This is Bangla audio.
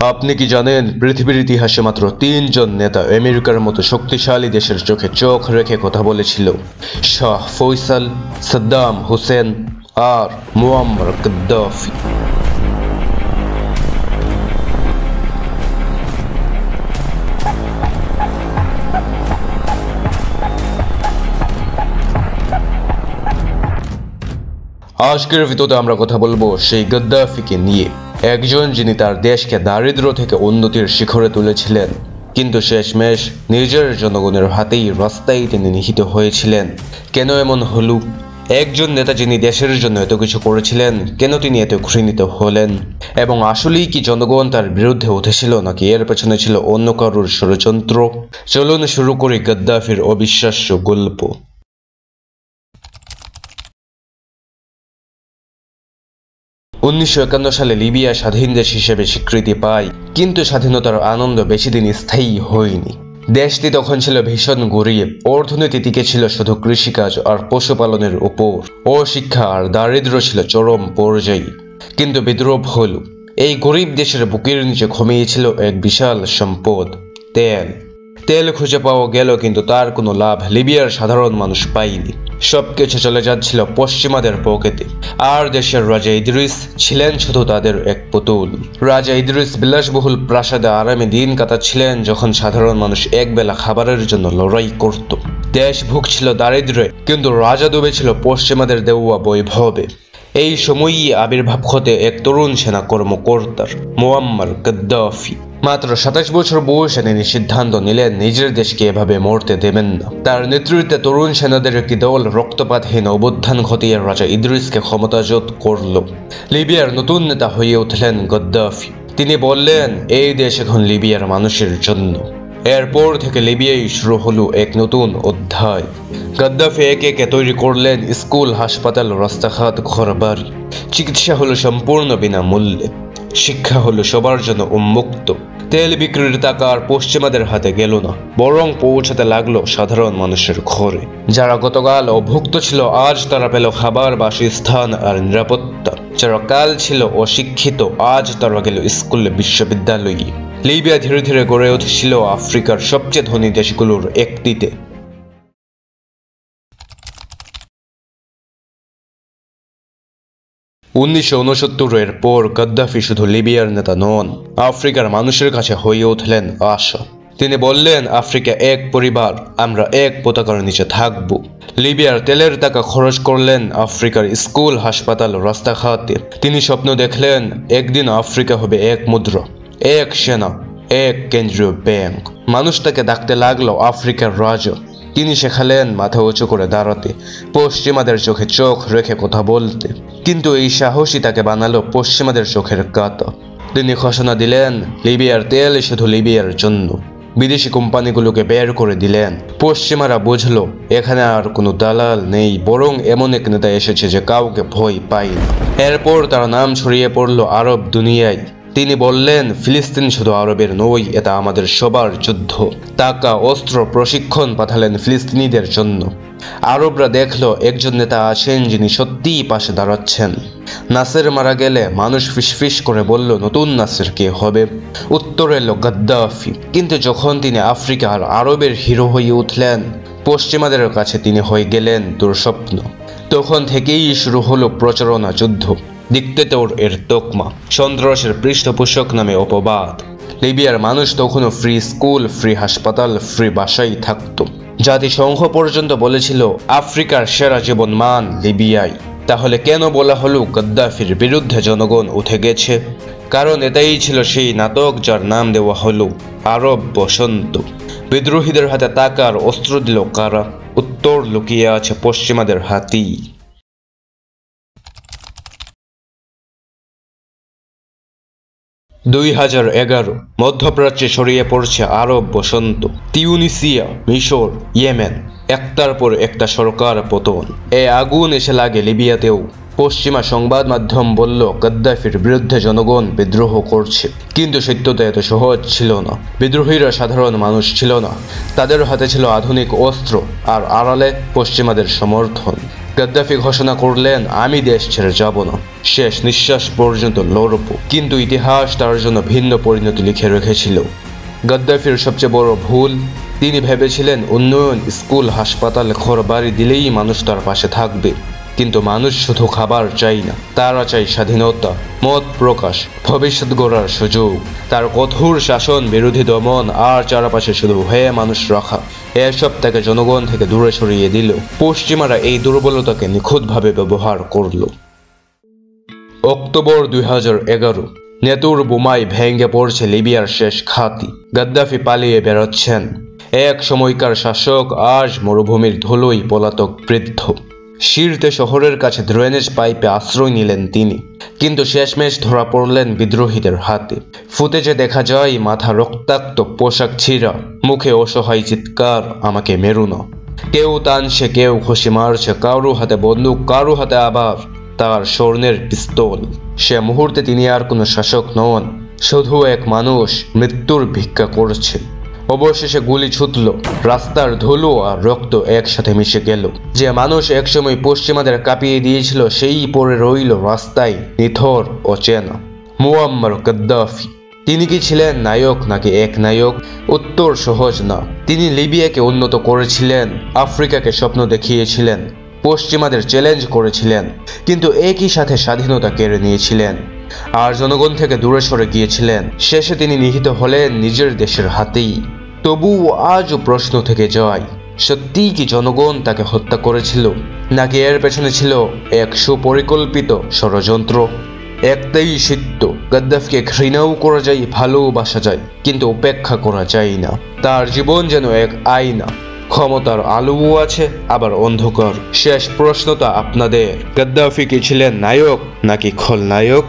আপনি কি জানেন পৃথিবীর ইতিহাসে মাত্র ৩ জন নেতা আমেরিকার মতো শক্তিশালী দেশের চোখে চোখ রেখে কথা বলেছিল? শাহ ফয়সাল, সাদ্দাম হোসেন আর মুয়াম্মার গাদ্দাফি। আজকের ভিডিওতে আমরা কথা বলবো সেই গাদ্দাফিকে নিয়ে, একজন যিনি তার দেশকে দারিদ্র থেকে উন্নতির শিখরে তুলেছিলেন, কিন্তু শেষমেশ নিজের জনগণের হাতেই রাস্তায় তিনি নিহত হয়েছিলেন। কেন এমন হলো? একজন নেতা যিনি দেশের জন্য এত কিছু করেছিলেন, কেন তিনি এত ঘৃণিত হলেন? এবং আসলেই কি জনগণ তার বিরুদ্ধে উঠেছিল, নাকি এর পেছনে ছিল অন্য কারোর ষড়যন্ত্র? চলুন শুরু করি গাদ্দাফির অবিশ্বাস্য গল্প। 1951 সালে লিবিয়া স্বাধীন দেশ হিসেবে স্বীকৃতি পায়, কিন্তু স্বাধীনতার আনন্দ বেশি দিন স্থায়ী হয়নি। দেশটি তখন ছিল ভীষণ গরিব, অর্থনীতি টিকে ছিল শুধু কৃষিকাজ আর পশুপালনের উপর, অশিক্ষা আর দারিদ্র ছিল চরম পর্যায়ে। কিন্তু বিদ্রোহ হল, এই গরিব দেশের বুকের নিচে ঘুমিয়েছিল এক বিশাল সম্পদ, তেল। তেল খুঁজে পাওয়া গেল, কিন্তু তার কোনো লাভ লিবিয়ার সাধারণ মানুষ পায়নি। সবকিছু চলে যাচ্ছিল পশ্চিমাদের পকেটে, আর দেশের রাজা ইদ্রিস ছিলেন শুধু তাদের এক পুতুল। রাজা ইদ্রিস বিলাসবহুল প্রাসাদে আরামে দিন কাটাচ্ছিলেন, যখন সাধারণ মানুষ একবেলা খাবারের জন্য লড়াই করত। দেশ ভুগছিল দারিদ্র্যে, কিন্তু রাজা ডুবেছিল পশ্চিমাদের দেওয়া বৈভবে। এই সময়ই আবির্ভাব ঘটে এক তরুণ সেনা কর্মকর্তার, মুয়াম্মার গাদ্দাফি। মাত্র 27 বছর বয়সে তিনি সিদ্ধান্ত নিলেন নিজের দেশকে এভাবে মরতে দেবেন না। তার নেতৃত্বে তরুণ সেনাদের একটি দল রক্তপাতহীন অভ্যুত্থান ঘটিয়ে রাজা ইদ্রিসকে ক্ষমতাচ্যুত করল। লিবিয়ার নতুন নেতা হয়ে উঠলেন গাদ্দাফি। তিনি বললেন, এই দেশ এখন লিবিয়ার মানুষের জন্য। এরপর থেকে লিবিয়ায় শুরু হলো এক নতুন অধ্যায়। গাদ্দাফি একে একে তৈরি করলেন স্কুল, হাসপাতাল, রাস্তাঘাট, ঘরবাড়ি। চিকিৎসা হলো সম্পূর্ণ বিনামূল্যে, শিক্ষা হলো সবার জন্য উন্মুক্ত। তেল বিক্রির টাকা আর পশ্চিমাদের হাতে গেল না, বরং পৌঁছাতে লাগলো সাধারণ মানুষের ঘরে। যারা গতকাল অভুক্ত ছিল, আজ তারা পেল খাবার, বাসস্থান আর নিরাপত্তা। যারা কাল ছিল অশিক্ষিত, আজ তারা গেল স্কুলে, বিশ্ববিদ্যালয়ে। লিবিয়া ধীরে ধীরে গড়ে উঠেছিল আফ্রিকার সবচেয়ে ধনী দেশগুলোর একটিতে। 1969-এর পর গাদ্দাফি শুধু লিবিয়ার নেতা নন, আফ্রিকার মানুষের কাছে হয়ে উঠলেন আশা। তিনি বললেন, আফ্রিকা এক পরিবার, আমরা এক পতাকার নিচে থাকব। লিবিয়ার তেলের টাকা খরচ করলেন আফ্রিকার স্কুল, হাসপাতাল, রাস্তাঘাটে। তিনি স্বপ্ন দেখলেন, একদিন আফ্রিকা হবে এক মুদ্রা, এক সেনা, এক কেন্দ্রীয় ব্যাংক। মানুষ তাকে ডাকতে লাগলো আফ্রিকার রাজা। তিনি শেখালেন মাথা উঁচু করে দাঁড়াতে, পশ্চিমাদের চোখে চোখ রেখে কথা বলতে। কিন্তু এই সাহসী তাকে বানালো পশ্চিমাদের চোখের কাঁটা। তিনি ঘোষণা দিলেন, লিবিয়ার তেল শুধু লিবিয়ার জন্য। বিদেশি কোম্পানিগুলোকে বের করে দিলেন। পশ্চিমারা বুঝলো, এখানে আর কোনো দালাল নেই, বরং এমন এক নেতা এসেছে যে কাউকে ভয় পায় না। এরপর তার নাম ছড়িয়ে পড়লো আরব দুনিয়ায়। তিনি বললেন, ফিলিস্তিন শুধু আরবের নয়, এটা আমাদের সবার যুদ্ধ। টাকা, অস্ত্র, প্রশিক্ষণ পাঠালেন ফিলিস্তিনিদের জন্য। আরবরা দেখলো একজন নেতা আছেন যিনি সত্যিই পাশে দাঁড়াচ্ছেন। নাসের মারা গেলে মানুষ ফিসফিস করে বলল, নতুন নাসের কে হবে? উত্তর এলো গাদ্দাফি। কিন্তু যখন তিনি আফ্রিকা আর আরবের হিরো হয়ে উঠলেন, পশ্চিমাদের কাছে তিনি হয়ে গেলেন দুঃস্বপ্ন। তখন থেকেই শুরু হলো প্রচারণা যুদ্ধ, ডিক্টেটর এর তকমা, সন্ত্রাসের পৃষ্ঠপোষক নামে অপবাদ। লিবিয়ার মানুষ তখনও ফ্রি স্কুল, ফ্রি হাসপাতাল, ফ্রি বাসায় থাকতো। জাতিসংঘ পর্যন্ত বলেছিল আফ্রিকার সেরা জীবন মান লিবিয়ায়। তাহলে কেন বলা হলো গাদ্দাফির বিরুদ্ধে জনগণ উঠে গেছে? কারণ এটাই ছিল সেই নাটক যার নাম দেওয়া হলো আরব বসন্ত। বিদ্রোহীদের হাতে টাকা আর অস্ত্র দিল কারা? উত্তর লুকিয়ে আছে পশ্চিমাদের হাতেই। 2011 মধ্যপ্রাচ্যে ছড়িয়ে পড়ছে আরব বসন্ত। তিউনিসিয়া, মিশর, ইয়েমেন, একটার পর একটা সরকার পতন। এই আগুন এসে লাগে লিবিয়াতেও। পশ্চিমা সংবাদ মাধ্যম বলল গাদ্দাফির বিরুদ্ধে জনগণ বিদ্রোহ করছে, কিন্তু সত্যতা এত সহজ ছিল না। বিদ্রোহীরা সাধারণ মানুষ ছিল না, তাদের হাতে ছিল আধুনিক অস্ত্র আর আড়ালে পশ্চিমাদের সমর্থন। গাদ্দাফি ঘোষণা করলেন, আমি দেশ ছেড়ে যাব না, শেষ নিঃশ্বাস পর্যন্ত লড়ব। কিন্তু ইতিহাস তার জন্য ভিন্ন পরিণতি লিখে রেখেছিল। গাদ্দাফির সবচেয়ে বড় ভুল, তিনি ভেবেছিলেন উন্নয়ন, স্কুল, হাসপাতাল, ঘরবাড়ি দিলেই মানুষ তার পাশে থাকবে। কিন্তু মানুষ শুধু খাবার চাই না, তারা চাই স্বাধীনতা, মত প্রকাশ, ভবিষ্যৎ গড়ার সুযোগ। তার কঠোর শাসন, বিরোধী দমন আর চারপাশে শুধু হয়ে মানুষ রাখা, এসব তাকে জনগণ থেকে দূরে সরিয়ে দিল। পশ্চিমারা এই দুর্বলতাকে নিখুঁতভাবে ব্যবহার করল। অক্টোবর 2011, নেতুর বোমায় ভেঙে পড়ছে লিবিয়ার শেষ ঘাঁটি। গাদ্দাফি পালিয়ে বেরোচ্ছেন। এক সময়কার শাসক, আজ মরুভূমির ধুলোয় পলাতক বৃদ্ধ। সিরতে শহরের কাছে ড্রেনেজ পাইপে আশ্রয় নিলেন তিনি, কিন্তু শেষমেশ ধরা পড়লেন বিদ্রোহীদের হাতে। ফুটেজে দেখা যায় মাথা রক্তাক্ত, পোশাক ছিঁড়া, মুখে অসহায় চিৎকার, আমাকে মেরো না। কেউ টানছে, কেউ ঘুষি মারছে, কারো হাতে বন্দুক, কারো হাতে আবার তার স্বর্ণের পিস্তল। সে মুহূর্তে তিনি আর কোনো শাসক নন, শুধু এক মানুষ মৃত্যুর ভিক্ষা করছে। অবশেষে গুলি ছুটল, রাস্তার ধুলো আর রক্ত একসাথে মিশে গেল। যে মানুষ একসময় পশ্চিমাদের কাঁপিয়ে দিয়েছিল, সেই পড়ে রইল রাস্তায়, নিথর অচেনা। Muammar Gaddafi. তিনি কি ছিলেন নায়ক নাকি এক নায়ক? উত্তর সহজ না। তিনি লিবিয়াকে উন্নত করেছিলেন, আফ্রিকাকে স্বপ্ন দেখিয়েছিলেন, পশ্চিমাদের চ্যালেঞ্জ করেছিলেন, কিন্তু একই সাথে স্বাধীনতা কেড়ে নিয়েছিলেন আর জনগণ থেকে দূরে সরে গিয়েছিলেন। শেষে তিনি নিহত হলেন নিজের দেশের হাতেই। তবুও আজও প্রশ্ন থেকে যায়, সত্যিই কি জনগণ তাকে হত্যা করেছিল, নাকি এর পেছনে ছিল এক সুপরিকল্পিত ষড়যন্ত্র? একটাই সত্য, গাদ্দাফিকে ঘৃণাও করা যায়, ভালোবাসা যায়, কিন্তু উপেক্ষা করা যায় না। তার জীবন যেন এক আয়না, ক্ষমতার আলোও আছে, আবার অন্ধকার। শেষ প্রশ্নটা আপনাদের, গাদ্দাফি কি ছিলেন নায়ক নাকি খলনায়ক?